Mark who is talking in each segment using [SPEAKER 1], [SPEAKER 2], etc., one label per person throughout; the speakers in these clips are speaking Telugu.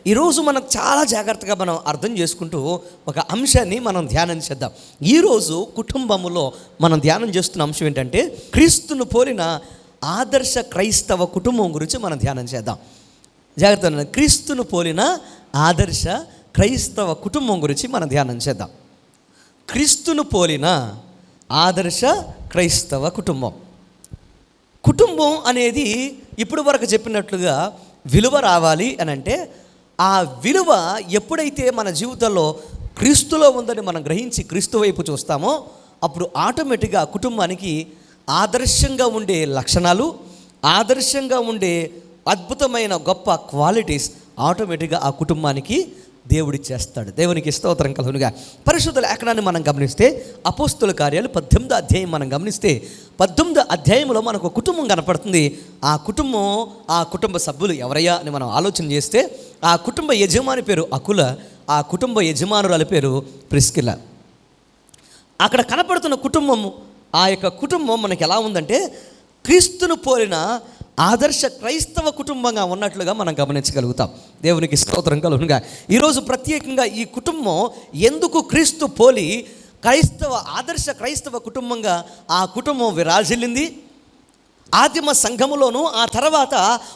[SPEAKER 1] ఈరోజు మనం చాలా జాగ్రత్తగా మనం అర్థం చేసుకుంటూ ఒక అంశాన్ని మనం ధ్యానం చేద్దాం. ఈరోజు కుటుంబములో మనం ధ్యానం చేస్తున్న అంశం ఏంటంటే క్రీస్తును పోలిన ఆదర్శ క్రైస్తవ కుటుంబం గురించి మనం ధ్యానం చేద్దాం. జాగ్రత్త, క్రీస్తును పోలిన ఆదర్శ క్రైస్తవ కుటుంబం గురించి మనం ధ్యానం చేద్దాం. క్రీస్తును పోలిన ఆదర్శ క్రైస్తవ కుటుంబం. కుటుంబం అనేది ఇప్పుడు వరకు చెప్పినట్లుగా విలువ రావాలి అని అంటే, ఆ విలువ ఎప్పుడైతే మన జీవితంలో క్రీస్తులో ఉందని మనం గ్రహించి క్రీస్తు వైపు చూస్తామో అప్పుడు ఆటోమేటిక్గా కుటుంబానికి ఆదర్శంగా ఉండే లక్షణాలు, ఆదర్శంగా ఉండే అద్భుతమైన గొప్ప క్వాలిటీస్ ఆటోమేటిక్గా ఆ కుటుంబానికి దేవుడి చేస్తాడు. దేవునికి స్తోత్రం కలుగునుగా. పరిశుద్ధ లేఖనాన్ని మనం గమనిస్తే అపోస్తుల కార్యాలు 18వ అధ్యాయం మనం గమనిస్తే 18వ అధ్యాయంలో మనకు కుటుంబం కనపడుతుంది. ఆ కుటుంబ సభ్యులు ఎవరయ్యా అని మనం ఆలోచన చేస్తే ఆ కుటుంబ యజమాని పేరు అకుల, ఆ కుటుంబ యజమానురాలి పేరు ప్రిస్కిల. అక్కడ కనపడుతున్న కుటుంబము, ఆ యొక్క కుటుంబం మనకి ఎలా ఉందంటే క్రీస్తును పోలిన ఆదర్శ క్రైస్తవ కుటుంబంగా ఉన్నట్లుగా మనం గమనించగలుగుతాం. దేవునికి స్తోత్రం కలుగునుగా. ఈరోజు ప్రత్యేకంగా ఈ కుటుంబం ఎందుకు క్రీస్తు పోలి ఆదర్శ క్రైస్తవ కుటుంబంగా ఆ కుటుంబం విరాజిల్లింది? ఆదిమ సంఘములోను ఆ తర్వాత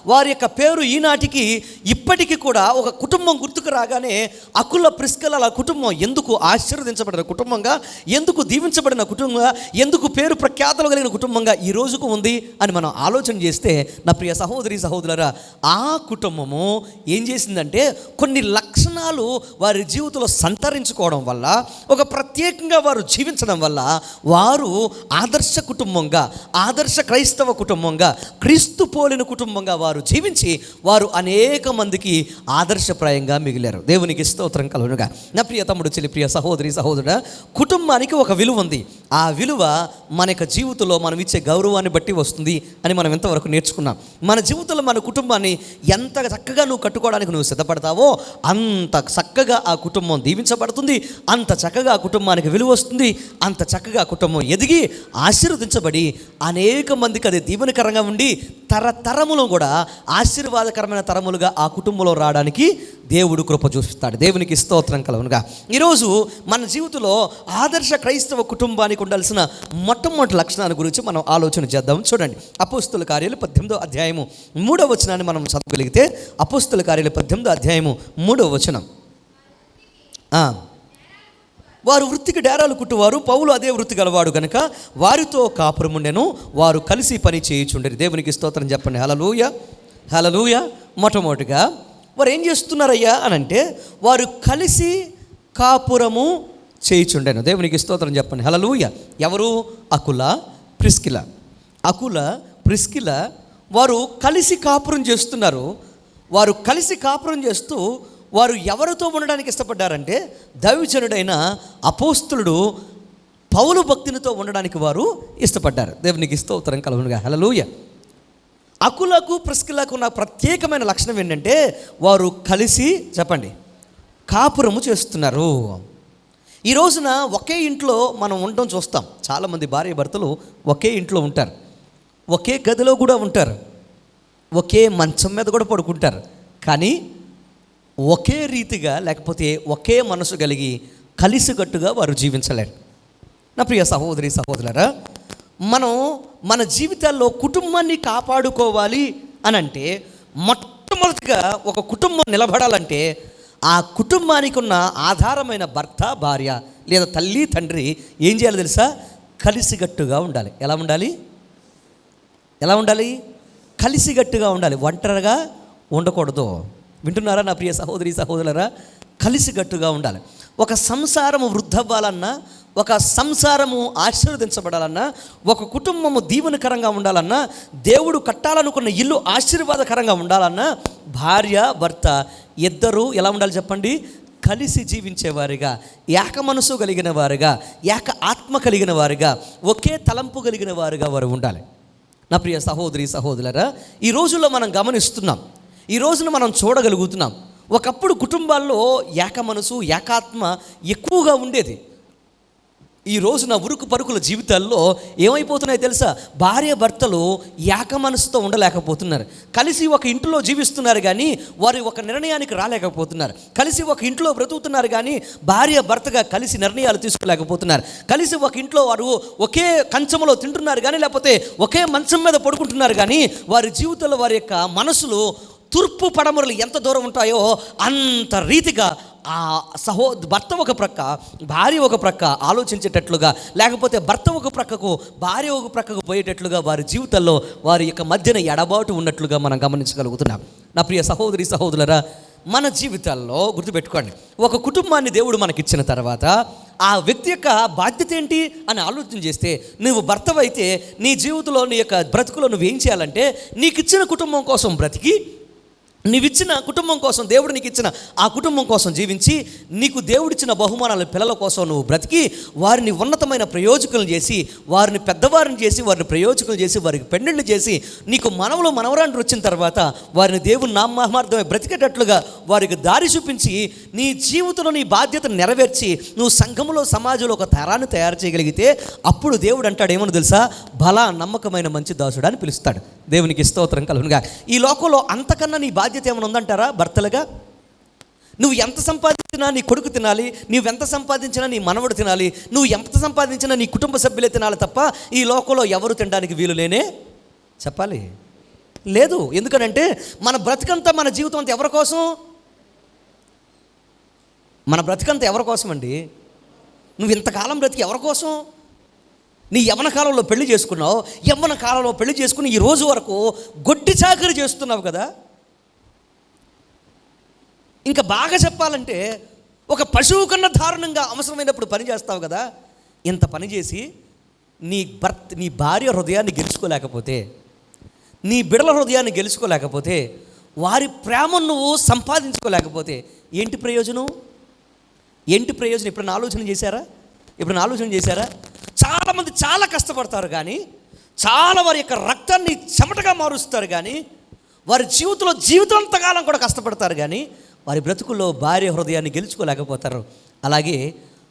[SPEAKER 1] వారి యొక్క పేరు ఈనాటికి ఇప్పటికీ కూడా ఒక కుటుంబం గుర్తుకు రాగానే అకుల ప్రిస్కిలల కుటుంబం ఎందుకు ఆశీర్వదించబడిన కుటుంబంగా, ఎందుకు దీవించబడిన కుటుంబంగా, ఎందుకు పేరు ప్రఖ్యాతలు కలిగిన కుటుంబంగా ఈ రోజుకు ఉంది అని మనం ఆలోచన చేస్తే నా ప్రియ సహోదరి సహోదరులారా, ఆ కుటుంబము ఏం చేసిందంటే కొన్ని లక్షణాలు వారి జీవితంలో సంతరించుకోవడం వల్ల, ఒక ప్రత్యేకంగా వారు జీవించడం వల్ల వారు ఆదర్శ కుటుంబంగా, ఆదర్శ క్రైస్తవ కుటుంబంగా, క్రీస్తు పోలిన కుటుంబంగా వారు జీవించి వారు అనేక మందికి ఆదర్శప్రాయంగా మిగిలారు. దేవునికి స్తోత్రం కలుగునుగా. నా ప్రియ తమ్ముడు, చెల్లి, ప్రియ సహోదరి సహోదరుడా, కుటుంబానికి ఒక విలువ ఉంది. ఆ విలువ మన యొక్క జీవితంలో మనం ఇచ్చే గౌరవాన్ని బట్టి వస్తుంది అని మనం ఎంతవరకు నేర్చుకున్నాం. మన జీవితంలో మన కుటుంబాన్ని ఎంత చక్కగా నువ్వు కట్టుకోవడానికి నువ్వు సిద్ధపడతావో అంత చక్కగా ఆ కుటుంబం దీవించబడుతుంది, అంత చక్కగా ఆ కుటుంబానికి విలువ వస్తుంది, అంత చక్కగా ఆ కుటుంబం ఎదిగి ఆశీర్వదించబడి అనేక మందికి అది దీవెనకరంగా ఉండి తరతరములు కూడా ఆశీర్వాదకరమైన తరములుగా ఆ కుటుంబంలో రావడానికి దేవుడు కృప చూపిస్తాడు. దేవునికి స్తోత్రం కలుగునుగా. ఈరోజు మన జీవితంలో ఆదర్శ క్రైస్తవ కుటుంబానికి ఉండాల్సిన మొట్టమొదటి లక్షణాల గురించి మనం ఆలోచన చేద్దాం. చూడండి, అపోస్తుల కార్యాలు 18వ అధ్యాయము 3వ వచనాన్ని మనం చదవగలిగితే, అపోస్తుల కార్యాలు 18వ అధ్యాయము 3వ వచనం. వారు వృత్తికి డేరాలు కుట్టువారు, పౌలు అదే వృత్తి గలవాడు కనుక వారితో కాపురముండెను, వారు కలిసి పని చేయుచుండరు. దేవునికి స్తోత్రం చెప్పండి. హల్లెలూయా, హల్లెలూయా. మొట్టమొదటిగా వారు ఏం చేస్తున్నారయ్యా అని అంటే వారు కలిసి కాపురము చేయుచుండెను. దేవునికి స్తోత్రం చెప్పండి. హల్లెలూయా. ఎవరు? అకుల, ప్రిస్కిల. అకుల, ప్రిస్కిల వారు కలిసి కాపురం చేస్తున్నారు. వారు కలిసి కాపురం చేస్తూ వారు ఎవరితో ఉండడానికి ఇష్టపడ్డారంటే దైవజనుడైన అపోస్తలుడు పౌలు భక్తునితో ఉండడానికి వారు ఇష్టపడ్డారు. దేవునికి స్తోత్రం కలుగునుగా. హల్లెలూయా. అకులకు ప్రిస్కిలకు ఉన్న ప్రత్యేకమైన లక్షణం ఏంటంటే వారు కలిసి చెప్పండి కాపురము చేస్తున్నారు. ఈ రోజున ఒకే ఇంట్లో మనం ఉండడం చూస్తాం. చాలామంది భార్య భర్తలు ఒకే ఇంట్లో ఉంటారు, ఒకే గదిలో కూడా ఉంటారు, ఒకే మంచం మీద కూడా పడుకుంటారు. కానీ ఒకే రీతిగా లేకపోతే ఒకే మనసు కలిగి కలిసికట్టుగా వారు జీవించలేరు. నా ప్రియ సహోదరి సహోదరులారా, మనం మన జీవితాల్లో కుటుంబాన్ని కాపాడుకోవాలి అని అంటే మొట్టమొదటిగా ఒక కుటుంబం నిలబడాలంటే ఆ కుటుంబానికి ఉన్న ఆధారమైన భర్త, భార్య లేదా తల్లి, తండ్రి ఏం చేయాలి తెలుసా? కలిసికట్టుగా ఉండాలి. ఎలా ఉండాలి? ఎలా ఉండాలి? కలిసికట్టుగా ఉండాలి. ఒంటరిగా ఉండకూడదు. వింటున్నారా నా ప్రియ సహోదరి సహోదరులారా? కలిసికట్టుగా ఉండాలి. ఒక సంసారము వృద్ధవ్వాలన్నా, ఒక సంసారము ఆశీర్వదించబడాలన్నా, ఒక కుటుంబము దీవెనకరంగా ఉండాలన్నా, దేవుడు కట్టాలనుకున్న ఇల్లు ఆశీర్వాదకరంగా ఉండాలన్నా భార్య భర్త ఇద్దరూ ఎలా ఉండాలి చెప్పండి? కలిసి జీవించేవారిగా, ఏక మనసు కలిగిన వారుగా, ఏక ఆత్మ కలిగిన వారుగా, ఒకే తలంపు కలిగిన వారుగా వారు ఉండాలి. నా ప్రియ సహోదరి సహోదరులారా, ఈ రోజుల్లో మనం గమనిస్తున్నాం, ఈ రోజున మనం చూడగలుగుతున్నాం. ఒకప్పుడు కుటుంబాల్లో ఏక మనసు, ఏకాత్మ ఎక్కువగా ఉండేది. ఈ రోజున ఉరుకు పరుకుల జీవితాల్లో ఏమైపోతున్నాయో తెలుసా? భార్య భర్తలు ఏక మనసుతో ఉండలేకపోతున్నారు. కలిసి ఒక ఇంట్లో జీవిస్తున్నారు కానీ వారు ఒక నిర్ణయానికి రాలేకపోతున్నారు. కలిసి ఒక ఇంట్లో బ్రతుకుతున్నారు కానీ భార్య భర్తగా కలిసి నిర్ణయాలు తీసుకోలేకపోతున్నారు. కలిసి ఒక ఇంట్లో వారు ఒకే కంచంలో తింటున్నారు కానీ, లేకపోతే ఒకే మంచం మీద పడుకుంటున్నారు కానీ వారి జీవితంలో వారి యొక్క మనసులు తూర్పు పడమరలు ఎంత దూరం ఉంటాయో అంత రీతిగా ఆ భర్త ఒక ప్రక్క, భార్య ఒక ప్రక్క ఆలోచించేటట్లుగా, లేకపోతే భర్త ఒక ప్రక్కకు, భార్య ఒక ప్రక్కకు పోయేటట్లుగా వారి జీవితంలో వారి యొక్క మధ్యన ఎడబాటు ఉన్నట్లుగా మనం గమనించగలుగుతున్నాం. నా ప్రియ సహోదరి సహోదరులారా, మన జీవితాల్లో గుర్తుపెట్టుకోండి, ఒక కుటుంబాన్ని దేవుడు మనకిచ్చిన తర్వాత ఆ వ్యక్తి యొక్క బాధ్యత ఏంటి అని ఆలోచన చేస్తే, నువ్వు భర్తవైతే నీ జీవితంలో నీ యొక్క బ్రతుకులో నువ్వేం చేయాలంటే, నీకు ఇచ్చిన కుటుంబం కోసం బ్రతికి, నీవిచ్చిన కుటుంబం కోసం, దేవుడు నీకు ఇచ్చిన ఆ కుటుంబం కోసం జీవించి, నీకు దేవుడిచ్చిన బహుమానాల పిల్లల కోసం నువ్వు బ్రతికి, వారిని ఉన్నతమైన ప్రయోజకులను చేసి, వారిని పెద్దవారిని చేసి, వారిని ప్రయోజకులు చేసి, వారికి పెండిళ్ళు చేసి, నీకు మనవలు మనవరాండ్రు వచ్చిన తర్వాత వారిని దేవుని నామమార్థమే బ్రతికేటట్లుగా వారికి దారి చూపించి, నీ జీవితంలో నీ బాధ్యతను నెరవేర్చి నువ్వు సంఘంలో, సమాజంలో ఒక తరాన్ని తయారు చేయగలిగితే, అప్పుడు దేవుడు అంటాడు ఏమని తెలుసా? బల నమ్మకమైన మంచి దాసుడు అని పిలుస్తాడు. దేవునికి స్తోత్రం కలుగునుగా. ఈ లోకంలో అంతకన్నా నీ బాధ్యత ఏమైనా ఉందంటారా? భర్తలుగా నువ్వు ఎంత సంపాదించినా నీ కొడుకు తినాలి, నువ్వెంత సంపాదించినా నీ మనవడు తినాలి, నువ్వు ఎంత సంపాదించినా నీ కుటుంబ సభ్యులే తినాలి తప్ప ఈ లోకంలో ఎవరు తినడానికి వీలు లేనే చెప్పాలి లేదు. ఎందుకనంటే మన బ్రతికంతా, మన జీవితం అంతా ఎవరి కోసం? మన బ్రతికంతా ఎవరి కోసం అండి? నువ్వు ఇంతకాలం బ్రతికి ఎవరి కోసం? నీ యవ్వన కాలంలో పెళ్లి చేసుకున్నావు, యవ్వన కాలంలో పెళ్లి చేసుకుని ఈ రోజు వరకు గొడ్డి చాకరీ చేస్తున్నావు కదా. ఇంకా బాగా చెప్పాలంటే ఒక పశువు కన్నా దారుణంగా అవసరమైనప్పుడు పని చేస్తావు కదా. ఇంత పని చేసి నీ భార్య హృదయాన్ని గెలుచుకోలేకపోతే, నీ బిడల హృదయాన్ని గెలుచుకోలేకపోతే, వారి ప్రేమను నువ్వు సంపాదించుకోలేకపోతే ఏంటి ప్రయోజనం? ఏంటి ప్రయోజనం? ఎప్పుడైనా ఆలోచన చేశారా? చాలామంది చాలా కష్టపడతారు కానీ, చాలా వారి యొక్క రక్తాన్ని చెమటగా మారుస్తారు కానీ, వారి జీవితంతకాలం కూడా కష్టపడతారు కానీ వారి బ్రతుకుల్లో భార్య హృదయాన్ని గెలుచుకోలేకపోతారు. అలాగే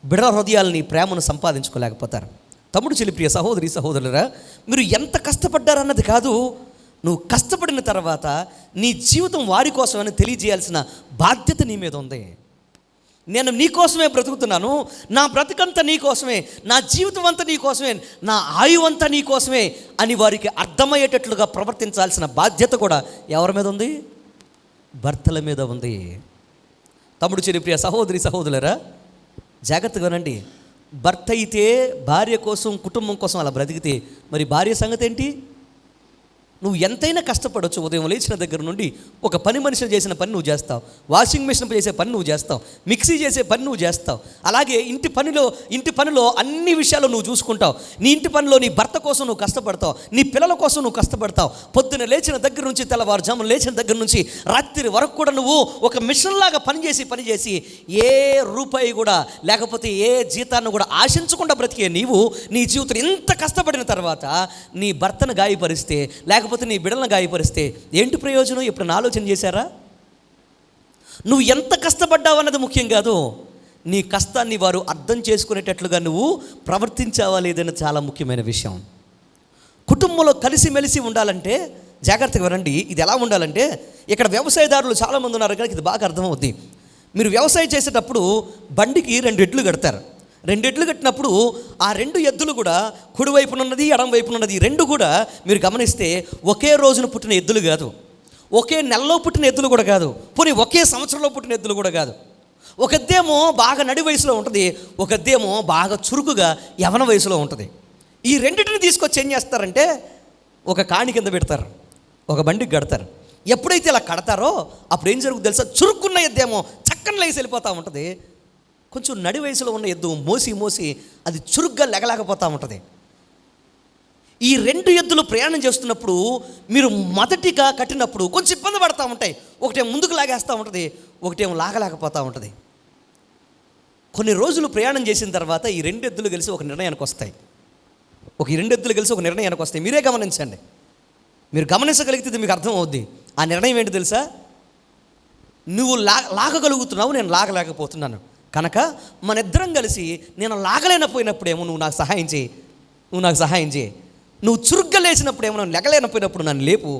[SPEAKER 1] బిడల హృదయాలని, ప్రేమను సంపాదించుకోలేకపోతారు. తమ్ముడు చెల్లి, ప్రియ సహోదరి సహోదరులారా, మీరు ఎంత కష్టపడ్డారన్నది కాదు, నువ్వు కష్టపడిన తర్వాత నీ జీవితం వారి కోసమని తెలియజేయాల్సిన బాధ్యత నీ మీద ఉంది. నేను నీ కోసమే బ్రతుకుతున్నాను, నా బ్రతుకంతా నీ కోసమే, నా జీవితం అంతా నీ కోసమే, నా ఆయువు అంతా నీ కోసమే అని వారికి అర్థమయ్యేటట్లుగా ప్రవర్తించాల్సిన బాధ్యత కూడా ఎవరి మీద ఉంది? భర్తల మీద ఉంది. తమ్ముడు చెల్లి, ప్రియ సహోదరి సహోదరులారా, జాగ్రత్తగా వినండి. భర్త అయితే భార్య కోసం, కుటుంబం కోసం అలా బ్రతికితే మరి భార్య సంగతి ఏంటి? నువ్వు ఎంతైనా కష్టపడవచ్చు. ఉదయం లేచిన దగ్గర నుండి ఒక పని మనిషిని చేసిన పని నువ్వు చేస్తావు, వాషింగ్ మిషన్ చేసే పని నువ్వు చేస్తావు, మిక్సీ చేసే పని నువ్వు చేస్తావు. అలాగే ఇంటి పనిలో అన్ని విషయాలు నువ్వు చూసుకుంటావు. నీ ఇంటి పనిలో నీ భర్త కోసం నువ్వు కష్టపడతావు, నీ పిల్లల కోసం నువ్వు కష్టపడతావు. పొద్దున లేచిన దగ్గర నుంచి తెల్లవారుజామున లేచిన దగ్గర నుంచి రాత్రి వరకు కూడా నువ్వు ఒక మిషన్ లాగా పనిచేసి ఏ రూపాయి కూడా, లేకపోతే ఏ జీతాన్ని కూడా ఆశించకుండా బ్రతికే నీవు నీ జీవితం ఇంత కష్టపడిన తర్వాత నీ భర్తను గాయపరిస్తే, లేకపోతే నీ బిడ్డలను గాయపరిస్తే ఏంటి ప్రయోజనం? ఎప్పుడైనా ఆలోచన చేశారా? నువ్వు ఎంత కష్టపడ్డావు అన్నది ముఖ్యం కాదు, నీ కష్టాన్ని వారు అర్థం చేసుకునేటట్లుగా నువ్వు ప్రవర్తించావా లేదని చాలా ముఖ్యమైన విషయం. కుటుంబంలో కలిసిమెలిసి ఉండాలంటే జాగ్రత్తగా వినండి. ఇది ఎలా ఉండాలంటే, ఇక్కడ వ్యవసాయదారులు చాలామంది ఉన్నారు కనుక ఇది బాగా అర్థమవుద్ది. మీరు వ్యవసాయం చేసేటప్పుడు బండికి 2 ఎడ్లు కడతారు. 2 ఎడ్లు కట్టినప్పుడు ఆ 2 ఎద్దులు కూడా కుడివైపునున్నది, ఎడం వైపునున్నది, 2 కూడా మీరు గమనిస్తే ఒకే రోజున పుట్టిన ఎద్దులు కాదు, ఒకే నెలలో పుట్టిన ఎద్దులు కూడా కాదు, పోనీ ఒకే సంవత్సరంలో పుట్టిన ఎద్దులు కూడా కాదు. ఒక ఎద్దేమో బాగా నడి వయసులో ఉంటుంది, ఒక ఎద్దేమో బాగా చురుకుగా యవన వయసులో ఉంటుంది. ఈ రెండింటిని తీసుకొచ్చి ఏం చేస్తారంటే ఒక కాణి కింద పెడతారు, ఒక బండికి కడతారు. ఎప్పుడైతే ఇలా కడతారో అప్పుడు ఏం జరుగుతుంది తెలుసా? చురుక్కున్న ఎద్దేమో చక్కని లేసి వెళ్ళిపోతూ ఉంటుంది, కొంచెం నడి వయసులో ఉన్న ఎద్దు మోసి అది చురుగ్గా లెగలేకపోతూ ఉంటుంది. ఈ 2 ఎద్దులు ప్రయాణం చేస్తున్నప్పుడు మీరు మొదటిగా కట్టినప్పుడు కొంచెం ఇబ్బంది పడుతూ ఉంటాయి. ఒకటేమో ముందుకు లాగేస్తూ ఉంటుంది, ఒకటేమో లాగలేకపోతూ ఉంటుంది. కొన్ని రోజులు ప్రయాణం చేసిన తర్వాత ఈ 2 ఎద్దులు కలిసి ఒక నిర్ణయానికి వస్తాయి. మీరే గమనించండి. మీరు గమనించగలిగితే మీకు అర్థం అవుద్ది. ఆ నిర్ణయం ఏంటి తెలుసా? నువ్వు లాగగలుగుతున్నావు, నేను లాగలేకపోతున్నాను. కనుక మన ఇద్దరం కలిసి నేను లాగలేకపోయినప్పుడేమో నువ్వు నాకు సహాయం చేయి, నువ్వు చురుగ్గా లేచినప్పుడేమో నన్ను లెగలేనపోయినప్పుడు నన్ను లేపు.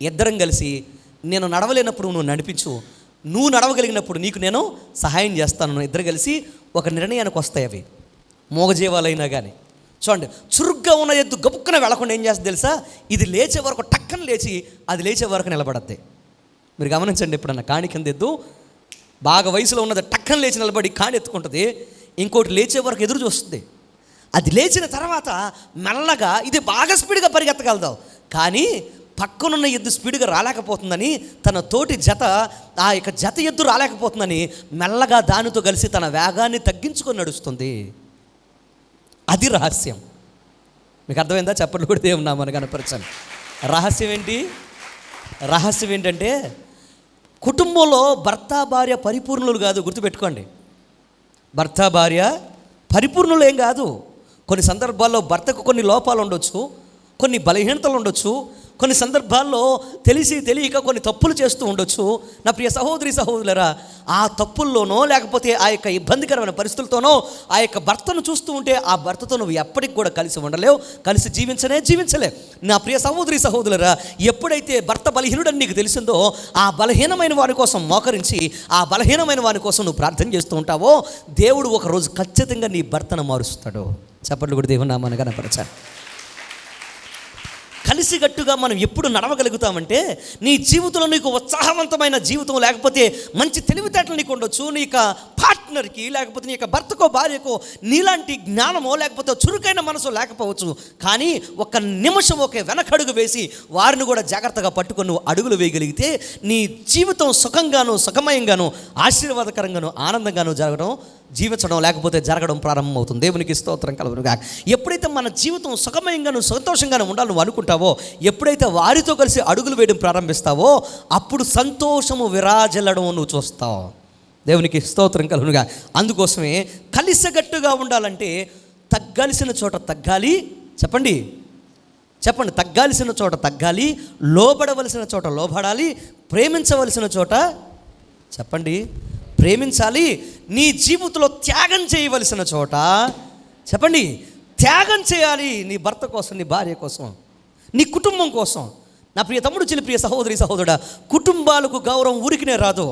[SPEAKER 1] ఇద్దరం కలిసి నేను నడవలేనప్పుడు నువ్వు నడిపించు, నువ్వు నడవగలిగినప్పుడు నీకు నేను సహాయం చేస్తాను. ఇద్దరు కలిసి ఒక నిర్ణయానికి వస్తాయి. అవి మోగజీవాలైనా కానీ చూడండి, చురుగ్గా ఉన్న ఎద్దు గబుక్కున వెళ్ళకుండా ఏం చేస్తుంది తెలుసా? ఇది లేచే వరకు టక్కన లేచి అది లేచే వరకు నిలబడద్ది. మీరు గమనించండి, ఎప్పుడన్నా కాణి కింద ఎద్దు బాగా వయసులో ఉన్నది టక్కన లేచి నిలబడి కాణి ఎత్తుకుంటుంది, ఇంకోటి లేచే వరకు ఎదురు చూస్తుంది. అది లేచిన తర్వాత మెల్లగా ఇది బాగా స్పీడ్గా పరిగెత్తగలదు, కానీ పక్కనున్న ఎద్దు స్పీడ్గా రాలేకపోతుందని తన తోటి జత ఆ యొక్క జత ఎద్దు రాలేకపోతుందని మెల్లగా దానితో కలిసి తన వేగాన్ని తగ్గించుకొని నడుస్తుంది. అది రహస్యం. మీకు అర్థమైందా? చెప్పట్లు కూడా దేవుని నామాన్ని కనపరచాలి. రహస్యం ఏంటంటే కుటుంబంలో భర్త భార్య పరిపూర్ణులు కాదు. గుర్తుపెట్టుకోండి, భర్త భార్య పరిపూర్ణులు ఏం కాదు. కొన్ని సందర్భాల్లో భర్తకు కొన్ని లోపాలు ఉండొచ్చు, కొన్ని బలహీనతలు ఉండొచ్చు, కొన్ని సందర్భాల్లో తెలిసి తెలియక కొన్ని తప్పులు చేస్తూ ఉండొచ్చు. నా ప్రియ సహోదరి సహోదరులరా, ఆ తప్పుల్లోనో లేకపోతే ఆ యొక్క ఇబ్బందికరమైన పరిస్థితులతోనో ఆ యొక్క భర్తను చూస్తూ ఉంటే ఆ భర్తతో నువ్వు ఎప్పటికి కూడా కలిసి ఉండలేవు, కలిసి జీవించలేవు. నా ప్రియ సహోదరి సహోదరులరా, ఎప్పుడైతే భర్త బలహీనుడని నీకు తెలిసిందో ఆ బలహీనమైన వారి కోసం మోకరించి ఆ బలహీనమైన వారి కోసం నువ్వు ప్రార్థన చేస్తూ ఉంటావో దేవుడు ఒకరోజు ఖచ్చితంగా నీ భర్తను మారుస్తాడు. చెప్పట్లు కూడా దేవుని నామాన్ని కనపరచాలి. కలిసిగట్టుగా మనం ఎప్పుడు నడవగలుగుతామంటే నీ జీవితంలో నీకు ఉత్సాహవంతమైన జీవితం లేకపోతే మంచి తెలివితేటలు నీకు ఉండొచ్చు, నీ యొక్క పార్ట్నర్కి లేకపోతే నీ యొక్క భర్తకో భార్యకో నీలాంటి జ్ఞానమో లేకపోతే చురుకైన మనసు లేకపోవచ్చు, కానీ ఒక నిమిషం ఒక వెనకడుగు వేసి వారిని కూడా జాగ్రత్తగా పట్టుకొని నువ్వు అడుగులు వేయగలిగితే నీ జీవితం సుఖంగాను సుఖమయంగాను ఆశీర్వాదకరంగాను ఆనందంగాను జీవించడం లేకపోతే జరగడం ప్రారంభమవుతుంది. దేవునికి స్తోత్రం కలుగునుగాక. ఎప్పుడైతే మన జీవితం సుఖమయంగాను సంతోషంగాను ఉండాలి నువ్వు అనుకుంటావో, ఎప్పుడైతే వారితో కలిసి అడుగులు వేయడం ప్రారంభిస్తావో అప్పుడు సంతోషము విరాజిల్లడం నువ్వు చూస్తావు. దేవునికి స్తోత్రం కలుగునుగాక. అందుకోసమే కలిసిగట్టుగా ఉండాలంటే తగ్గాల్సిన చోట తగ్గాలి. చెప్పండి, తగ్గాల్సిన చోట తగ్గాలి, లోబడవలసిన చోట లోబడాలి, ప్రేమించవలసిన చోట ప్రేమించాలి. నీ జీవితంలో త్యాగం చేయవలసిన చోట త్యాగం చేయాలి. నీ భర్త కోసం, నీ భార్య కోసం, నీ కుటుంబం కోసం. నా ప్రియ తమ్ముడు, చిన్న ప్రియ సహోదరి సహోదరుడా, కుటుంబాలకు గౌరవం ఊరికినే రాదు.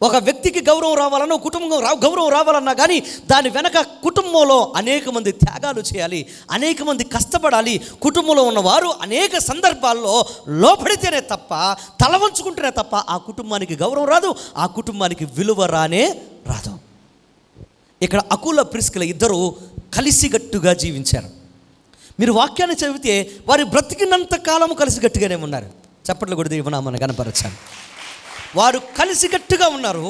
[SPEAKER 1] ఒక వ్యక్తికి గౌరవం రావాలన్నా, కుటుంబం గౌరవం రావాలన్నా కానీ దాని వెనక కుటుంబంలో అనేక మంది త్యాగాలు చేయాలి, అనేక మంది కష్టపడాలి. కుటుంబంలో ఉన్నవారు అనేక సందర్భాల్లో లోపడితేనే తప్ప, తల వంచుకుంటేనే తప్ప ఆ కుటుంబానికి గౌరవం రాదు, ఆ కుటుంబానికి విలువ రాదు. ఇక్కడ అకుల ప్రిస్కిల ఇద్దరు కలిసిగట్టుగా జీవించారు. మీరు వాక్యాన్ని చదివితే వారి బ్రతికినంత కాలము కలిసిగట్టుగానే ఉన్నారు. చప్పట్లు కూడా దేవునామని కనపరచాలి. వారు కలిసిగట్టుగా ఉన్నారు,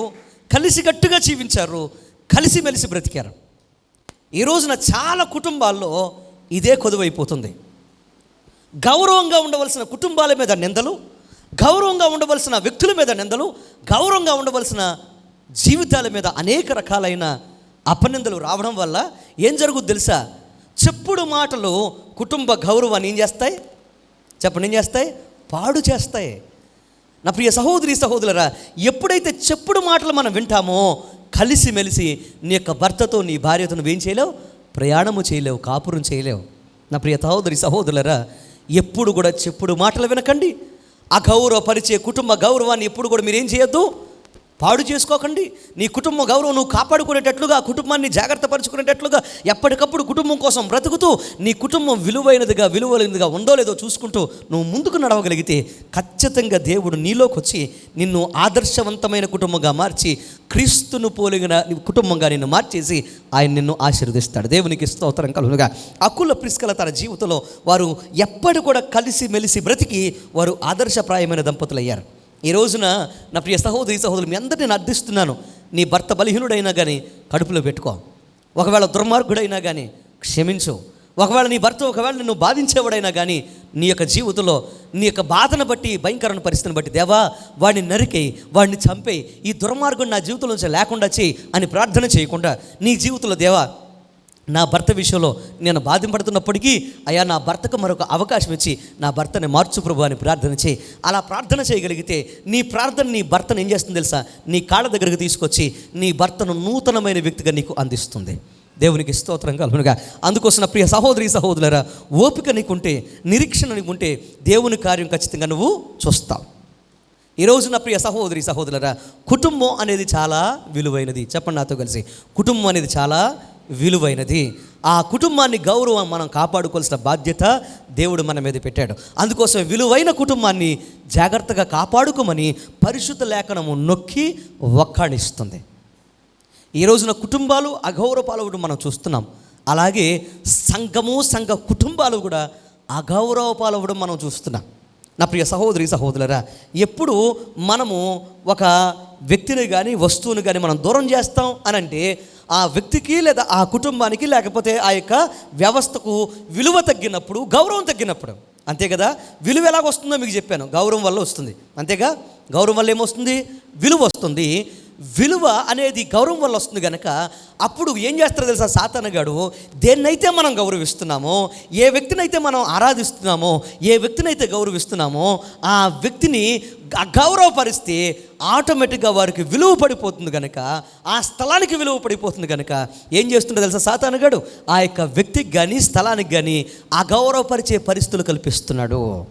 [SPEAKER 1] కలిసిగట్టుగా జీవించారు, కలిసిమెలిసి బ్రతికారు. ఈ రోజున చాలా కుటుంబాల్లో ఇదే కొదువైపోతుంది. గౌరవంగా ఉండవలసిన కుటుంబాల మీద నిందలు, గౌరవంగా ఉండవలసిన వ్యక్తుల మీద నిందలు, గౌరవంగా ఉండవలసిన జీవితాల మీద అనేక రకాలైన అపనిందలు రావడం వల్ల ఏం జరుగుద్ది తెలుసా? చెప్పుడు మాటలు కుటుంబ గౌరవాన్ని ఏం చేస్తాయి? ఏం చేస్తాయి? పాడు చేస్తాయి. నా ప్రియ సహోదరి సహోదరులారా, ఎప్పుడైతే చెప్పుడు మాటలు మనం వింటామో కలిసిమెలిసి నీ యొక్క భర్తతో, నీ భార్యతో నువ్వేం చేయలేవు? ప్రయాణము చేయలేవు, కాపురం చేయలేవు. నా ప్రియ సహోదరి సహోదరులారా, ఎప్పుడు కూడా చెప్పుడు మాటలు వినకండి. అగౌరవపరిచే కుటుంబ గౌరవాన్ని ఎప్పుడు కూడా మీరేం చేయొద్దు, పాడు చేసుకోకండి. నీ కుటుంబ గౌరవం నువ్వు కాపాడుకునేటట్లుగా, కుటుంబాన్ని జాగ్రత్త పరుచుకునేటట్లుగా ఎప్పటికప్పుడు కుటుంబం కోసం బ్రతుకుతూ నీ కుటుంబం విలువైనదిగా ఉందో లేదో చూసుకుంటూ నువ్వు ముందుకు నడవగలిగితే ఖచ్చితంగా దేవుడు నీలోకి వచ్చి నిన్ను ఆదర్శవంతమైన కుటుంబంగా మార్చి, క్రీస్తును పోలిన కుటుంబంగా నిన్ను మార్చేసి ఆయన నిన్ను ఆశీర్వదిస్తాడు. దేవునికి స్తోత్రం కలుగునుగా. అకుల ప్రిస్కిల తన జీవితంలో వారు ఎప్పటి కూడా కలిసి మెలిసి బ్రతికి వారు ఆదర్శప్రాయమైన దంపతులు అయ్యారు. ఈ రోజున నా ప్రియ సహోదరి సహోదరులు, మీ అందరినీ నేను అర్థిస్తున్నాను. నీ భర్త బలహీనుడైనా కానీ కడుపులో పెట్టుకో. ఒకవేళ దుర్మార్గుడైనా కానీ క్షమించు. ఒకవేళ నీ భర్త నిన్ను బాధించేవాడైనా కానీ నీ యొక్క జీవితంలో నీ యొక్క బాధను బట్టి, భయంకరమైన పరిస్థితిని బట్టి, దేవా వాడిని నరికేయి, వాడిని చంపేయి, ఈ దుర్మార్గుడు నా జీవితంలో నుంచి లేకుండా చేయి అని ప్రార్థన చేయకుండా నీ జీవితంలో దేవా నా భర్త విషయంలో నేను బాధింపడుతున్నప్పటికీ అయ్యా నా భర్తకు మరొక అవకాశం ఇచ్చి నా భర్తని మార్చు ప్రభు అని ప్రార్థన చేయి. అలా ప్రార్థన చేయగలిగితే నీ ప్రార్థన నీ భర్తను ఏం చేస్తుంది తెలుసా? నీ కాళ్ళ దగ్గరకు తీసుకొచ్చి నీ భర్తను నూతనమైన వ్యక్తిగా నీకు అందిస్తుంది. దేవునికి స్తోత్రం కలుగునుగా. అందుకోసం నా ప్రియ సహోదరి సహోదరులారా, ఓపిక నీకుంటే, నిరీక్షణ నీకుంటే దేవుని కార్యం ఖచ్చితంగా నువ్వు చూస్తావు. ఈరోజు నా ప్రియ సహోదరి సహోదరులారా, కుటుంబం అనేది చాలా విలువైనది. చెప్పండి నాతో కలిసి, కుటుంబం అనేది చాలా విలువైనది. ఆ కుటుంబాన్ని గౌరవం మనం కాపాడుకోవాల్సిన బాధ్యత దేవుడు మన మీద పెట్టాడు. అందుకోసం విలువైన కుటుంబాన్ని జాగ్రత్తగా కాపాడుకోమని పరిశుద్ధ లేఖనము నొక్కి ఒక్కాణిస్తుంది. ఈ రోజున కుటుంబాలు అగౌరవపాలవడం మనం చూస్తున్నాం. అలాగే సంఘ కుటుంబాలు కూడా అగౌరవపాలవడం మనం చూస్తున్నాం. నా ప్రియ సహోదరి సహోదరులారా, ఎప్పుడు మనము ఒక వ్యక్తిని కానీ వస్తువుని కానీ మనం దూరం చేస్తాం అనంటే ఆ వ్యక్తికి లేదా ఆ కుటుంబానికి లేకపోతే ఆ యొక్క వ్యవస్థకు విలువ తగ్గినప్పుడు, గౌరవం తగ్గినప్పుడు. అంతే కదా? విలువ ఎలాగ వస్తుందో మీకు చెప్పాను. గౌరవం వల్ల వస్తుంది. అంతేగా? గౌరవం వల్ల ఏమొస్తుంది? విలువ వస్తుంది. విలువ అనేది గౌరవం వల్ల వస్తుంది కనుక అప్పుడు ఏం చేస్తారో తెలుసా? సాతానుగాడు దేన్నైతే మనం గౌరవిస్తున్నామో, ఏ వ్యక్తినైతే మనం ఆరాధిస్తున్నామో, ఏ వ్యక్తినైతే గౌరవిస్తున్నామో ఆ వ్యక్తిని అగౌరవపరిస్తే ఆటోమేటిక్గా వారికి విలువ పడిపోతుంది కనుక, ఆ స్థలానికి విలువ పడిపోతుంది కనుక ఏం చేస్తుందో తెలుసా? సాతానుగాడు ఆ యొక్క వ్యక్తికి కానీ స్థలానికి కానీ అగౌరవపరిచే పరిస్థితులు కల్పిస్తున్నాడు.